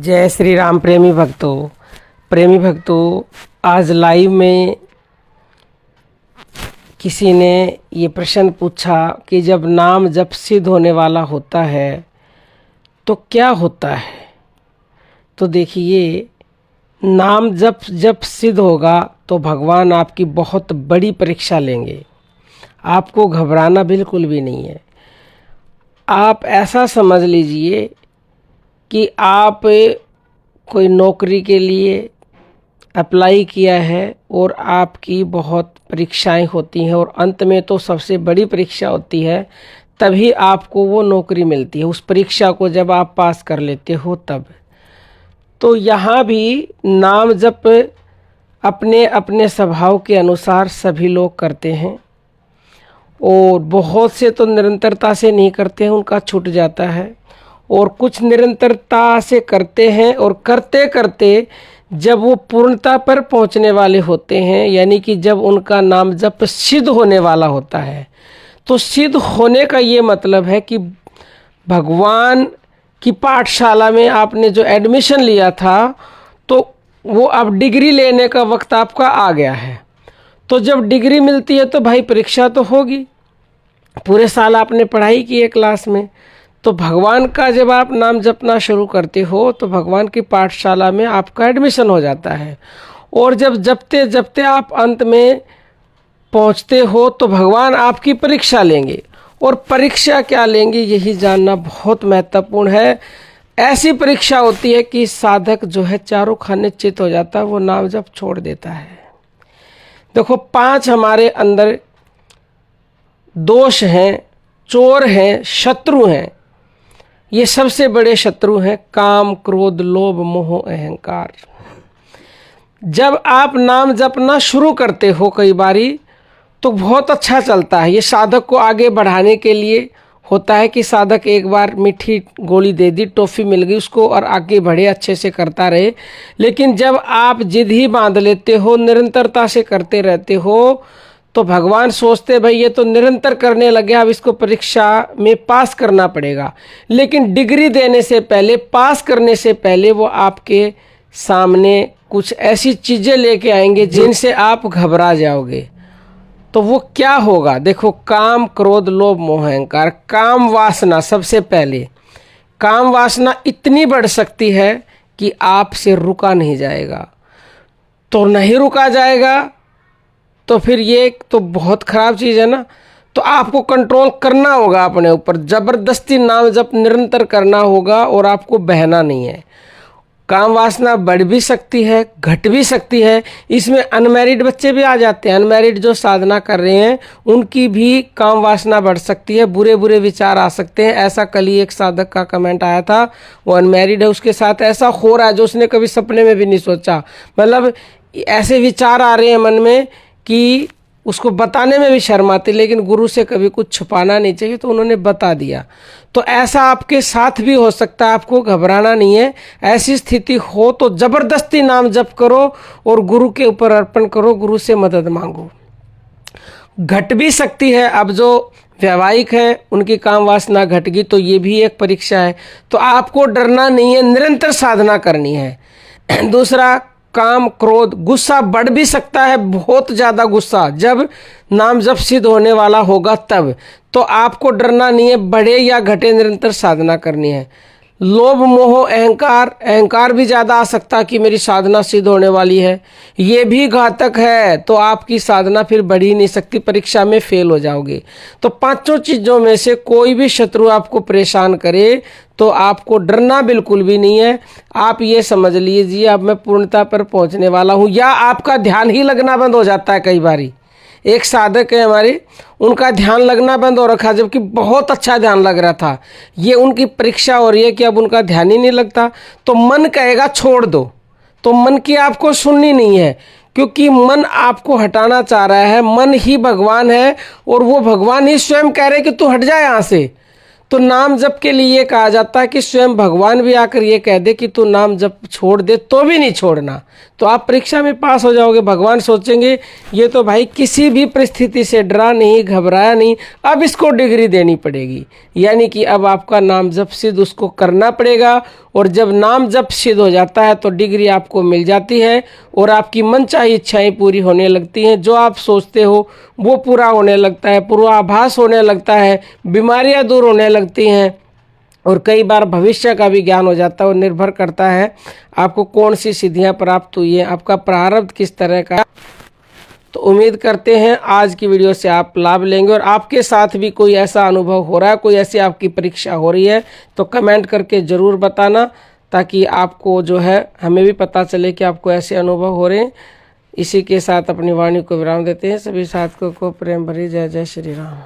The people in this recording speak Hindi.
जय श्री राम। प्रेमी भक्तों, आज लाइव में किसी ने ये प्रश्न पूछा कि जब नाम जप सिद्ध होने वाला होता है तो क्या होता है। तो देखिए, नाम जब सिद्ध होगा तो भगवान आपकी बहुत बड़ी परीक्षा लेंगे। आपको घबराना बिल्कुल भी नहीं है। आप ऐसा समझ लीजिए कि आप कोई नौकरी के लिए अप्लाई किया है और आपकी बहुत परीक्षाएं होती हैं और अंत में तो सबसे बड़ी परीक्षा होती है, तभी आपको वो नौकरी मिलती है। उस परीक्षा को जब आप पास कर लेते हो तब। तो यहाँ भी नाम जप अपने अपने स्वभाव के अनुसार सभी लोग करते हैं और बहुत से तो निरंतरता से नहीं करते हैं, उनका छूट जाता है, और कुछ निरंतरता से करते हैं और करते करते जब वो पूर्णता पर पहुंचने वाले होते हैं, यानी कि जब उनका नाम जप सिद्ध होने वाला होता है। तो सिद्ध होने का ये मतलब है कि भगवान की पाठशाला में आपने जो एडमिशन लिया था तो वो अब डिग्री लेने का वक्त आपका आ गया है। तो जब डिग्री मिलती है तो भाई परीक्षा तो होगी। पूरे साल आपने पढ़ाई की है क्लास में, तो भगवान का जब आप नाम जपना शुरू करते हो तो भगवान की पाठशाला में आपका एडमिशन हो जाता है। और जब जपते जपते आप अंत में पहुंचते हो तो भगवान आपकी परीक्षा लेंगे। और परीक्षा क्या लेंगे यही जानना बहुत महत्वपूर्ण है। ऐसी परीक्षा होती है कि साधक जो है चारों खाने चित हो जाता है, वो नाम जप छोड़ देता है। देखो, 5 हमारे अंदर दोष हैं, चोर हैं, शत्रु हैं। ये सबसे बड़े शत्रु हैं काम, क्रोध, लोभ, मोह, अहंकार। जब आप नाम जपना शुरू करते हो कई बारी तो बहुत अच्छा चलता है। ये साधक को आगे बढ़ाने के लिए होता है कि साधक एक बार मीठी गोली दे दी, टॉफ़ी मिल गई उसको, और आगे बढ़े, अच्छे से करता रहे। लेकिन जब आप जिद ही बांध लेते हो, निरंतरता से करते रहते हो, तो भगवान सोचते भाई ये तो निरंतर करने लगे, अब इसको परीक्षा में पास करना पड़ेगा। लेकिन डिग्री देने से पहले, पास करने से पहले वो आपके सामने कुछ ऐसी चीज़ें लेके आएंगे जिनसे आप घबरा जाओगे। तो वो क्या होगा? देखो, काम, क्रोध, लोभ, मोह, अहंकार। काम वासना, सबसे पहले काम वासना इतनी बढ़ सकती है कि आपसे रुका नहीं जाएगा। तो नहीं रुका जाएगा तो फिर ये तो बहुत ख़राब चीज़ है ना। तो आपको कंट्रोल करना होगा अपने ऊपर, ज़बरदस्ती नाम जप निरंतर करना होगा और आपको बहना नहीं है। काम वासना बढ़ भी सकती है, घट भी सकती है। इसमें अनमैरिड बच्चे भी आ जाते हैं। अनमैरिड जो साधना कर रहे हैं उनकी भी काम वासना बढ़ सकती है, बुरे बुरे विचार आ सकते हैं। ऐसा कल ही एक साधक का कमेंट आया था, वो अनमैरिड है, उसके साथ ऐसा हो रहा है जो उसने कभी सपने में भी नहीं सोचा। मतलब ऐसे विचार आ रहे हैं मन में कि उसको बताने में भी शर्म आती, लेकिन गुरु से कभी कुछ छुपाना नहीं चाहिए, तो उन्होंने बता दिया। तो ऐसा आपके साथ भी हो सकता है, आपको घबराना नहीं है। ऐसी स्थिति हो तो ज़बरदस्ती नाम जप करो और गुरु के ऊपर अर्पण करो, गुरु से मदद मांगो। घट भी सकती है, अब जो वैवाहिक हैं उनकी काम वासना घट गई तो ये भी एक परीक्षा है। तो आपको डरना नहीं है, निरंतर साधना करनी है। दूसरा, काम, क्रोध, गुस्सा बढ़ भी सकता है, बहुत ज़्यादा गुस्सा जब नाम जप सिद्ध होने वाला होगा तब। तो आपको डरना नहीं है, बढ़े या घटे निरंतर साधना करनी है। लोभ, मोह, अहंकार। अहंकार भी ज़्यादा आ सकता है कि मेरी साधना सिद्ध होने वाली है, ये भी घातक है। तो आपकी साधना फिर बढ़ ही नहीं सकती, परीक्षा में फेल हो जाओगे। तो 5 चीज़ों में से कोई भी शत्रु आपको परेशान करे तो आपको डरना बिल्कुल भी नहीं है। आप ये समझ लीजिए अब मैं पूर्णता पर पहुंचने वाला हूँ, या आपका ध्यान ही लगना बंद हो जाता है। कई बारी एक साधक है हमारे, उनका ध्यान लगना बंद हो रखा, जबकि बहुत अच्छा ध्यान लग रहा था। ये उनकी परीक्षा हो रही है कि अब उनका ध्यान ही नहीं लगता। तो मन कहेगा छोड़ दो, तो मन की आपको सुननी नहीं है, क्योंकि मन आपको हटाना चाह रहा है। मन ही भगवान है और वो भगवान ही स्वयं कह रहे कि तू हट जा यहाँ से। तो नाम जप के लिए कहा जाता है कि स्वयं भगवान भी आकर ये कह दे कि तू नाम जप छोड़ दे तो भी नहीं छोड़ना, तो आप परीक्षा में पास हो जाओगे। भगवान सोचेंगे ये तो भाई किसी भी परिस्थिति से डरा नहीं, घबराया नहीं, अब इसको डिग्री देनी पड़ेगी। यानी कि अब आपका नाम जप सिद्ध उसको करना पड़ेगा, और जब नाम जप सिद्ध हो जाता है तो डिग्री आपको मिल जाती है और आपकी मनचाही इच्छाएं पूरी होने लगती हैं। जो आप सोचते हो वो पूरा होने लगता है, पूर्वाभास होने लगता है, बीमारियां दूर होने लगती हैं, और कई बार भविष्य का भी ज्ञान हो जाता है। और निर्भर करता है आपको कौन सी सिद्धियां प्राप्त हुई है, आपका प्रारब्ध किस तरह का। तो उम्मीद करते हैं आज की वीडियो से आप लाभ लेंगे, और आपके साथ भी कोई ऐसा अनुभव हो रहा है, कोई ऐसी आपकी परीक्षा हो रही है तो कमेंट करके ज़रूर बताना, ताकि आपको जो है हमें भी पता चले कि आपको ऐसे अनुभव हो रहे हैं। इसी के साथ अपनी वाणी को विराम देते हैं। सभी साथियों को प्रेम भरी जय जय श्री राम।